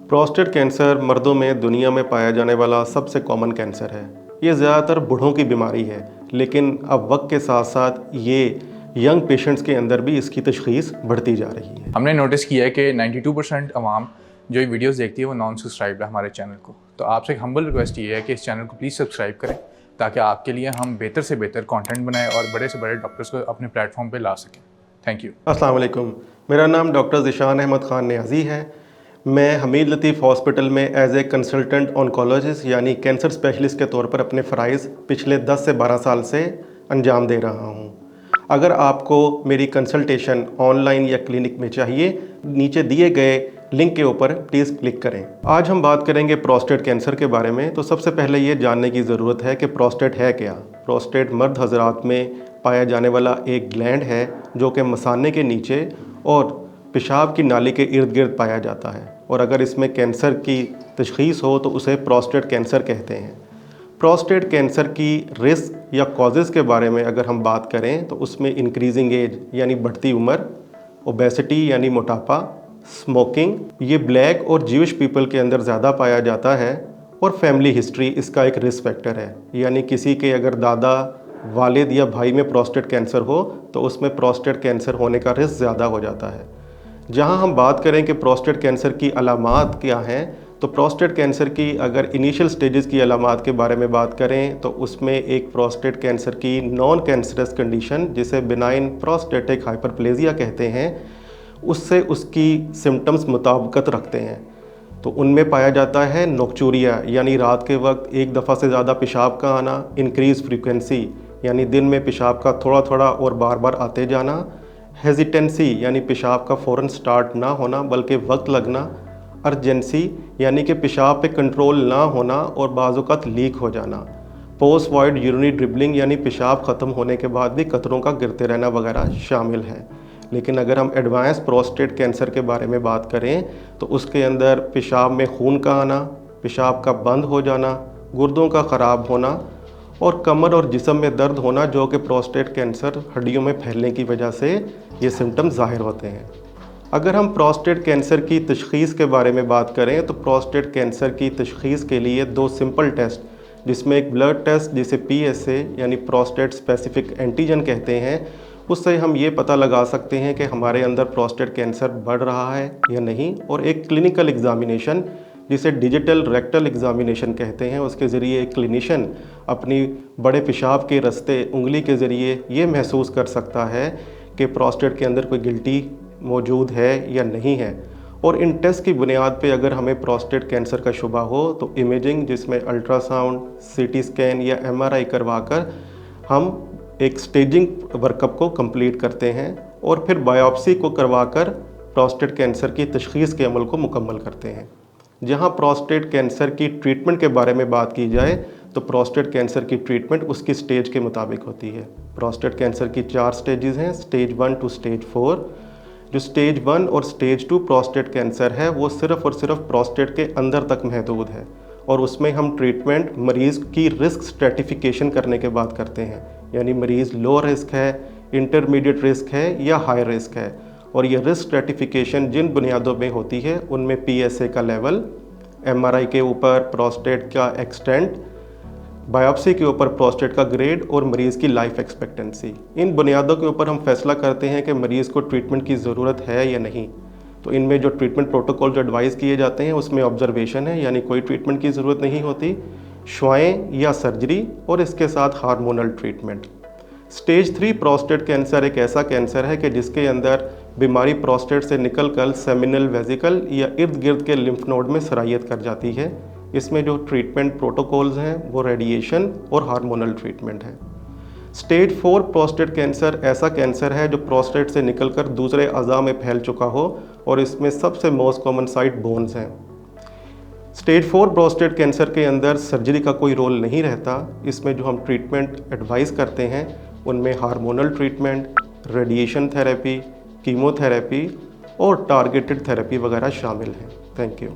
Prostate cancer मर्दों में दुनिया में पाया जाने वाला सबसे कॉमन कैंसर है। ये ज़्यादातर बूढ़ों की बीमारी है, लेकिन अब वक्त के साथ साथ ये यंग पेशेंट्स के अंदर भी इसकी तशख़ीस बढ़ती जा रही है। हमने नोटिस किया है कि 92% अवाम जो ये वीडियोस देखती है वो नॉन सब्सक्राइब है हमारे चैनल को। तो आपसे एक हम्बल रिक्वेस्ट ये है कि इस चैनल को प्लीज़ सब्सक्राइब करें ताकि आपके लिए हम बेहतर से बेहतर कंटेंट बनाएं और बड़े से बड़े डॉक्टर्स को अपने प्लेटफॉर्म पे ला सकें। Thank you. अस्सलाम वालेकुम, मेरा नाम डॉक्टर ज़िशान अहमद ख़ान नियाज़ी है। मैं हमीद लतीफ़ हॉस्पिटल में एज ए कंसल्टेंट ऑन्कोलॉजिस्ट यानी कैंसर स्पेशलिस्ट के तौर पर अपने फ़राइज़ पिछले 10 से 12 साल से अंजाम दे रहा हूँ। अगर आपको मेरी कंसल्टेशन ऑनलाइन या क्लिनिक में चाहिए, नीचे दिए गए लिंक के ऊपर प्लीज़ क्लिक करें। आज हम बात करेंगे प्रोस्टेट कैंसर के बारे में। तो सबसे पहले ये जानने की ज़रूरत है कि प्रोस्टेट है क्या। प्रोस्टेट मर्द हज़रात में पाया जाने वाला एक ग्लैंड है जो कि मसाने के नीचे और पेशाब की नाली के इर्द गिर्द पाया जाता है, और अगर इसमें कैंसर की तशख़ीस हो तो उसे प्रोस्टेट कैंसर कहते हैं। प्रोस्टेट कैंसर की रिस्क या कॉजेज़ के बारे में अगर हम बात करें तो उसमें इंक्रीजिंग एज यानी बढ़ती उम्र, ओबेसिटी यानी मोटापा, स्मोकिंग, ये ब्लैक और ज्यूइश पीपल के अंदर ज़्यादा पाया जाता है, और फैमिली हिस्ट्री इसका एक रिस्क फैक्टर है। यानी किसी के अगर दादा, वालिद या भाई में प्रोस्टेट कैंसर हो तो उसमें प्रोस्टेट कैंसर होने का रिस्क ज़्यादा हो जाता है। जहां हम बात करें कि प्रोस्टेट कैंसर की अलामात क्या हैं, तो प्रोस्टेट कैंसर की अगर इनिशियल स्टेजेस की अलामात के बारे में बात करें तो उसमें एक प्रोस्टेट कैंसर की नॉन कैंसरस कंडीशन जिसे बिनाइन प्रोस्टेटिक हाइपरप्लेजिया कहते हैं, उससे उसकी सिम्टम्स मुताबिकत रखते हैं। तो उनमें पाया जाता है नोक्चूरिया यानी रात के वक्त एक दफ़ा से ज़्यादा पेशाब का आना, इंक्रीज फ्रीक्वेंसी यानी दिन में पेशाब का थोड़ा थोड़ा और बार बार आते जाना, हेजिटेंसी यानी पेशाब का फ़ौरन स्टार्ट ना होना बल्कि वक्त लगना, अर्जेंसी यानी कि पेशाब पे कंट्रोल ना होना और बाज़-औक़ात लीक हो जाना, पोस्ट वॉइड यूरिनरी ड्रिबलिंग यानी पेशाब ख़त्म होने के बाद भी कतरों का गिरते रहना वगैरह शामिल है। लेकिन अगर हम एडवांस प्रोस्टेट कैंसर के बारे में बात करें तो उसके अंदर पेशाब में खून का आना, पेशाब का बंद हो जाना, गुर्दों का ख़राब होना और कमर और जिस्म में दर्द होना, जो कि प्रोस्टेट कैंसर हड्डियों में फैलने की वजह से ये सिम्टम्स ज़ाहिर होते हैं। अगर हम प्रोस्टेट कैंसर की तशख़ीस के बारे में बात करें तो प्रोस्टेट कैंसर की तशख़ीस के लिए 2 सिंपल टेस्ट, जिसमें एक ब्लड टेस्ट जिसे PSA यानी प्रोस्टेट स्पेसिफिक एंटीजन कहते हैं, उससे हम ये पता लगा सकते हैं कि हमारे अंदर प्रोस्टेट कैंसर बढ़ रहा है या नहीं, और एक क्लिनिकल एग्ज़ामिनेशन जिसे डिजिटल रेक्टल एग्ज़ामिनेशन कहते हैं, उसके ज़रिए एक क्लिनिशियन अपनी बड़े पेशाब के रास्ते उंगली के ज़रिए ये महसूस कर सकता है कि प्रोस्टेट के अंदर कोई गिल्टी मौजूद है या नहीं है। और इन टेस्ट की बुनियाद पे अगर हमें प्रोस्टेट कैंसर का शुबा हो तो इमेजिंग जिसमें अल्ट्रासाउंड, CT स्कैन या MRI करवाकर हम एक स्टेजिंग वर्कअप को कंप्लीट करते हैं और फिर बायोप्सी को करवाकर प्रोस्टेट कैंसर की तशख़ीस के अमल को मुकम्मल करते हैं। जहां प्रोस्टेट कैंसर की ट्रीटमेंट के बारे में बात की जाए तो प्रोस्टेट कैंसर की ट्रीटमेंट उसकी स्टेज के मुताबिक होती है। प्रोस्टेट कैंसर की 4 स्टेजेस हैं, स्टेज 1 टू स्टेज 4। जो स्टेज 1 और स्टेज 2 प्रोस्टेट कैंसर है वो सिर्फ़ और सिर्फ प्रोस्टेट के अंदर तक महदूद है, और उसमें हम ट्रीटमेंट मरीज़ की रिस्क स्ट्रेटिफिकेशन करने के बाद करते हैं। यानी मरीज़ लो रिस्क है, इंटरमीडिएट रिस्क है या हाई रिस्क है, और ये रिस्क स्ट्रेटिफिकेशन जिन बुनियादों में होती है उनमें PSA का लेवल, MRI के ऊपर प्रोस्टेट का एक्सटेंट, बायोप्सी के ऊपर प्रोस्टेट का ग्रेड और मरीज़ की लाइफ एक्सपेक्टेंसी, इन बुनियादों के ऊपर हम फैसला करते हैं कि मरीज़ को ट्रीटमेंट की ज़रूरत है या नहीं। तो इनमें जो ट्रीटमेंट प्रोटोकॉल जो एडवाइस किए जाते हैं उसमें ऑब्जर्वेशन है, यानी कोई ट्रीटमेंट की ज़रूरत नहीं होती, शुआएँ या सर्जरी, और इसके साथ hormonal treatment. Stage 3 prostate cancer एक ऐसा कैंसर है कि जिसके अंदर बीमारी प्रोस्टेट से निकलकर सेमिनल वेसिकल या इर्द गिर्द के लिम्फ नोड में सरायत कर जाती है। इसमें जो ट्रीटमेंट प्रोटोकॉल्स हैं वो रेडिएशन और हार्मोनल ट्रीटमेंट है। स्टेज 4 प्रोस्टेट कैंसर ऐसा कैंसर है जो प्रोस्टेट से निकलकर दूसरे अज़ा में फैल चुका हो, और इसमें सबसे मोस्ट कॉमन साइट बोन्स हैं। स्टेज 4 प्रोस्टेट कैंसर के अंदर सर्जरी का कोई रोल नहीं रहता। इसमें जो हम ट्रीटमेंट एडवाइस करते हैं उनमें hormonal treatment, radiation therapy, chemotherapy और टारगेटेड थेरेपी वगैरह शामिल हैं। Thank you.